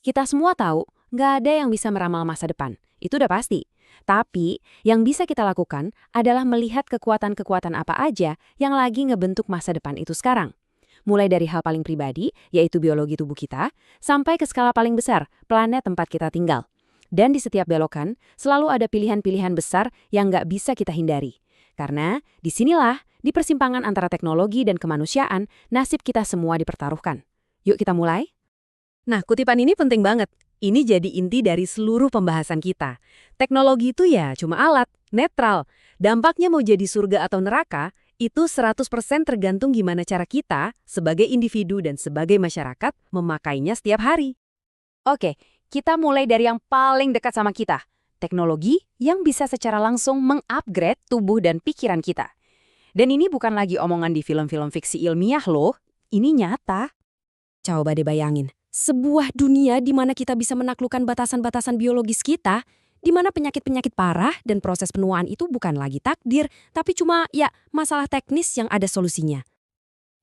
Kita semua tahu, nggak ada yang bisa meramal masa depan. Itu udah pasti. Tapi, yang bisa kita lakukan adalah melihat kekuatan-kekuatan apa aja yang lagi ngebentuk masa depan itu sekarang. Mulai dari hal paling pribadi, yaitu biologi tubuh kita, sampai ke skala paling besar, planet tempat kita tinggal. Dan di setiap belokan, selalu ada pilihan-pilihan besar yang nggak bisa kita hindari. Karena disinilah, di persimpangan antara teknologi dan kemanusiaan, nasib kita semua dipertaruhkan. Yuk kita mulai? Nah, kutipan ini penting banget. Ini jadi inti dari seluruh pembahasan kita. Teknologi itu ya cuma alat, netral. Dampaknya mau jadi surga atau neraka, itu 100% tergantung gimana cara kita, sebagai individu dan sebagai masyarakat, memakainya setiap hari. Oke, kita mulai dari yang paling dekat sama kita. Teknologi yang bisa secara langsung mengupgrade tubuh dan pikiran kita. Dan ini bukan lagi omongan di film-film fiksi ilmiah loh, ini nyata. Coba deh bayangin, sebuah dunia di mana kita bisa menaklukkan batasan-batasan biologis kita, di mana penyakit-penyakit parah dan proses penuaan itu bukan lagi takdir, tapi cuma masalah teknis yang ada solusinya.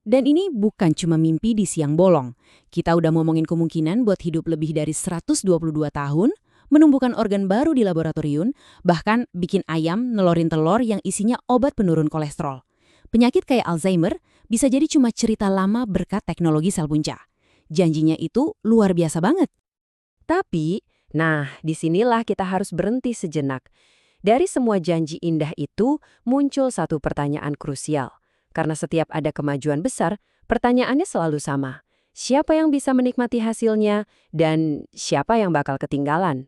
Dan ini bukan cuma mimpi di siang bolong. Kita udah ngomongin kemungkinan buat hidup lebih dari 122 tahun, menumbuhkan organ baru di laboratorium, bahkan bikin ayam nelorin telur yang isinya obat penurun kolesterol. Penyakit kayak Alzheimer bisa jadi cuma cerita lama berkat teknologi sel punca. Janjinya itu luar biasa banget. Tapi, disinilah kita harus berhenti sejenak. Dari semua janji indah itu, muncul satu pertanyaan krusial. Karena setiap ada kemajuan besar, pertanyaannya selalu sama. Siapa yang bisa menikmati hasilnya, dan siapa yang bakal ketinggalan?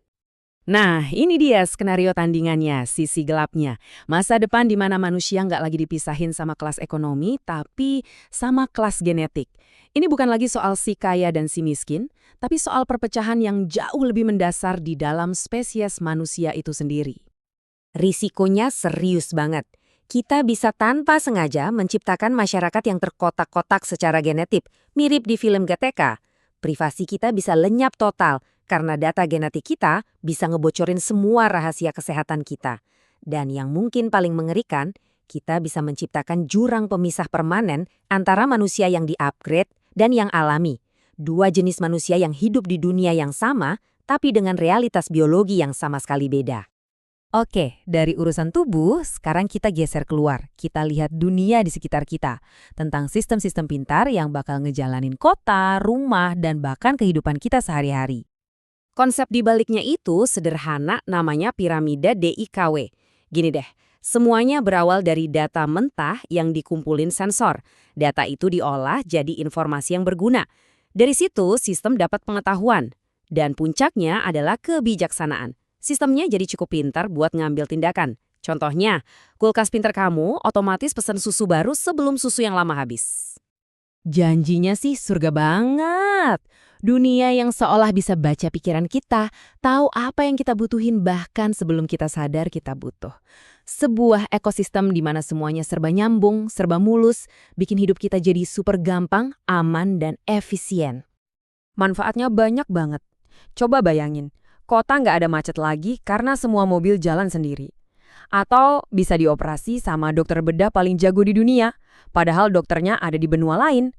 Nah, ini dia skenario tandingannya, sisi gelapnya. Masa depan di mana manusia nggak lagi dipisahin sama kelas ekonomi, tapi sama kelas genetik. Ini bukan lagi soal si kaya dan si miskin, tapi soal perpecahan yang jauh lebih mendasar di dalam spesies manusia itu sendiri. Risikonya serius banget. Kita bisa tanpa sengaja menciptakan masyarakat yang terkotak-kotak secara genetik, mirip di film GTK. Privasi kita bisa lenyap total, karena data genetik kita bisa ngebocorin semua rahasia kesehatan kita. Dan yang mungkin paling mengerikan, kita bisa menciptakan jurang pemisah permanen antara manusia yang di-upgrade dan yang alami. Dua jenis manusia yang hidup di dunia yang sama, tapi dengan realitas biologi yang sama sekali beda. Oke, dari urusan tubuh, sekarang kita geser keluar. Kita lihat dunia di sekitar kita. Tentang sistem-sistem pintar yang bakal ngejalanin kota, rumah, dan bahkan kehidupan kita sehari-hari. Konsep dibaliknya itu sederhana, namanya piramida DIKW. Gini deh, semuanya berawal dari data mentah yang dikumpulin sensor. Data itu diolah jadi informasi yang berguna. Dari situ, sistem dapat pengetahuan. Dan puncaknya adalah kebijaksanaan. Sistemnya jadi cukup pintar buat ngambil tindakan. Contohnya, kulkas pintar kamu otomatis pesan susu baru sebelum susu yang lama habis. Janjinya sih surga banget. Dunia yang seolah bisa baca pikiran kita, tahu apa yang kita butuhin bahkan sebelum kita sadar kita butuh. Sebuah ekosistem di mana semuanya serba nyambung, serba mulus, bikin hidup kita jadi super gampang, aman, dan efisien. Manfaatnya banyak banget. Coba bayangin. Kota nggak ada macet lagi karena semua mobil jalan sendiri. Atau bisa dioperasi sama dokter bedah paling jago di dunia, padahal dokternya ada di benua lain.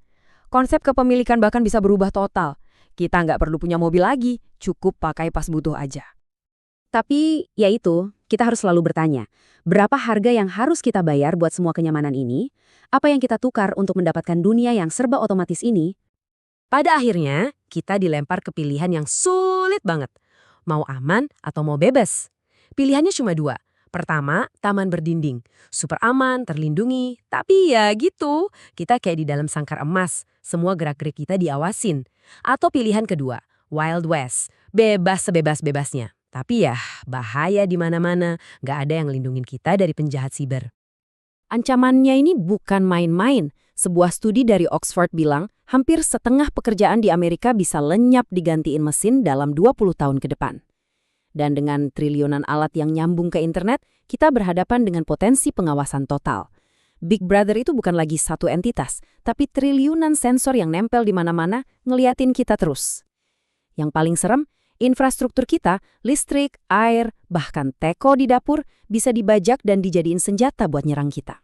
Konsep kepemilikan bahkan bisa berubah total. Kita nggak perlu punya mobil lagi, cukup pakai pas butuh aja. Tapi, kita harus selalu bertanya, berapa harga yang harus kita bayar buat semua kenyamanan ini? Apa yang kita tukar untuk mendapatkan dunia yang serba otomatis ini? Pada akhirnya, kita dilempar ke pilihan yang sulit banget. Mau aman atau mau bebas? Pilihannya cuma dua. Pertama, taman berdinding. Super aman, terlindungi. Tapi ya gitu, kita kayak di dalam sangkar emas. Semua gerak-gerik kita diawasin. Atau pilihan kedua, Wild West. Bebas sebebas-bebasnya. Tapi ya, bahaya di mana-mana. Nggak ada yang lindungin kita dari penjahat siber. Ancamannya ini bukan main-main. Sebuah studi dari Oxford bilang, hampir setengah pekerjaan di Amerika bisa lenyap digantiin mesin dalam 20 tahun ke depan. Dan dengan triliunan alat yang nyambung ke internet, kita berhadapan dengan potensi pengawasan total. Big Brother itu bukan lagi satu entitas, tapi triliunan sensor yang nempel di mana-mana ngeliatin kita terus. Yang paling serem, infrastruktur kita, listrik, air, bahkan teko di dapur bisa dibajak dan dijadiin senjata buat nyerang kita.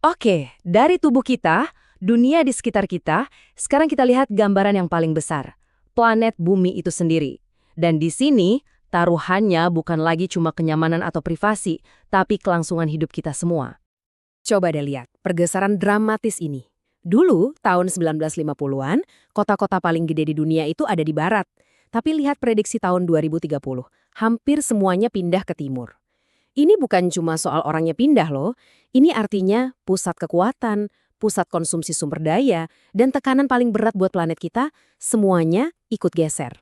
Oke, dari tubuh kita, dunia di sekitar kita, sekarang kita lihat gambaran yang paling besar. planet bumi itu sendiri. Dan di sini, taruhannya bukan lagi cuma kenyamanan atau privasi, tapi kelangsungan hidup kita semua. Coba deh lihat pergeseran dramatis ini. Dulu, tahun 1950-an, kota-kota paling gede di dunia itu ada di barat. Tapi lihat prediksi tahun 2030, hampir semuanya pindah ke timur. Ini bukan cuma soal orangnya pindah loh, ini artinya pusat kekuatan, pusat konsumsi sumber daya, dan tekanan paling berat buat planet kita, semuanya ikut geser.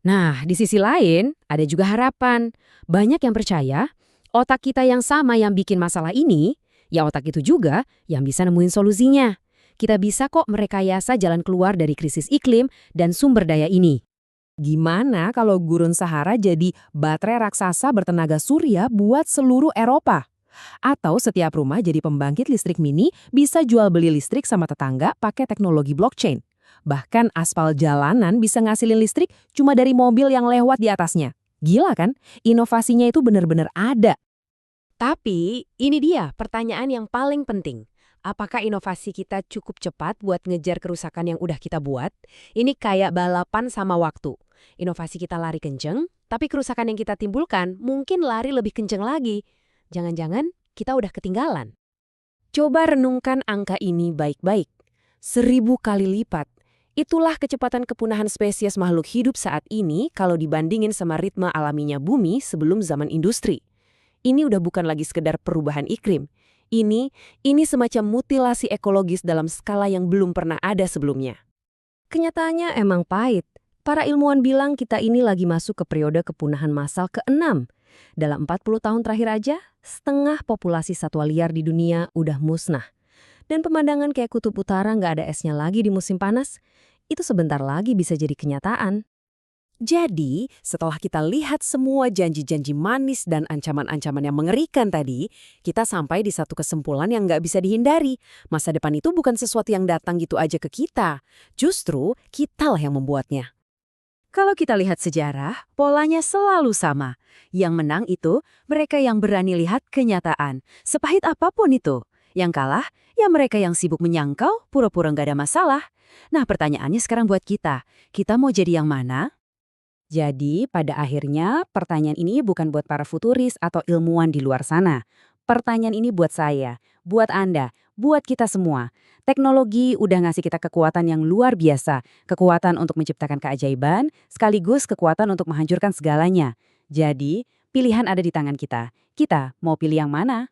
Nah, di sisi lain, ada juga harapan. Banyak yang percaya, otak kita yang sama yang bikin masalah ini, ya otak itu juga yang bisa nemuin solusinya. Kita bisa kok merekayasa jalan keluar dari krisis iklim dan sumber daya ini. Gimana kalau gurun Sahara jadi baterai raksasa bertenaga surya buat seluruh Eropa? Atau setiap rumah jadi pembangkit listrik mini bisa jual beli listrik sama tetangga pakai teknologi blockchain. Bahkan aspal jalanan bisa ngasilin listrik cuma dari mobil yang lewat di atasnya. Gila kan? Inovasinya itu benar-benar ada. Tapi ini dia pertanyaan yang paling penting. Apakah inovasi kita cukup cepat buat ngejar kerusakan yang udah kita buat? Ini kayak balapan sama waktu. Inovasi kita lari kenceng, tapi kerusakan yang kita timbulkan mungkin lari lebih kenceng lagi. Jangan-jangan kita udah ketinggalan. Coba renungkan angka ini baik-baik. 1000 kali lipat. Itulah kecepatan kepunahan spesies makhluk hidup saat ini kalau dibandingin sama ritme alaminya bumi sebelum zaman industri. Ini udah bukan lagi sekedar perubahan iklim. Ini semacam mutilasi ekologis dalam skala yang belum pernah ada sebelumnya. Kenyataannya emang pahit. Para ilmuwan bilang kita ini lagi masuk ke periode kepunahan massal ke-6. Dalam 40 tahun terakhir aja, setengah populasi satwa liar di dunia udah musnah. Dan pemandangan kayak kutub utara nggak ada esnya lagi di musim panas, itu sebentar lagi bisa jadi kenyataan. Jadi, setelah kita lihat semua janji-janji manis dan ancaman-ancaman yang mengerikan tadi, kita sampai di satu kesimpulan yang nggak bisa dihindari. Masa depan itu bukan sesuatu yang datang gitu aja ke kita. Justru, kitalah yang membuatnya. Kalau kita lihat sejarah, polanya selalu sama. Yang menang itu mereka yang berani lihat kenyataan, sepahit apapun itu. Yang kalah, ya mereka yang sibuk menyangkal, pura-pura nggak ada masalah. Nah, pertanyaannya sekarang buat kita mau jadi yang mana? Jadi, pada akhirnya, pertanyaan ini bukan buat para futuris atau ilmuwan di luar sana. Pertanyaan ini buat saya, buat Anda, buat kita semua. Teknologi udah ngasih kita kekuatan yang luar biasa, kekuatan untuk menciptakan keajaiban, sekaligus kekuatan untuk menghancurkan segalanya. Jadi, pilihan ada di tangan kita. Kita mau pilih yang mana?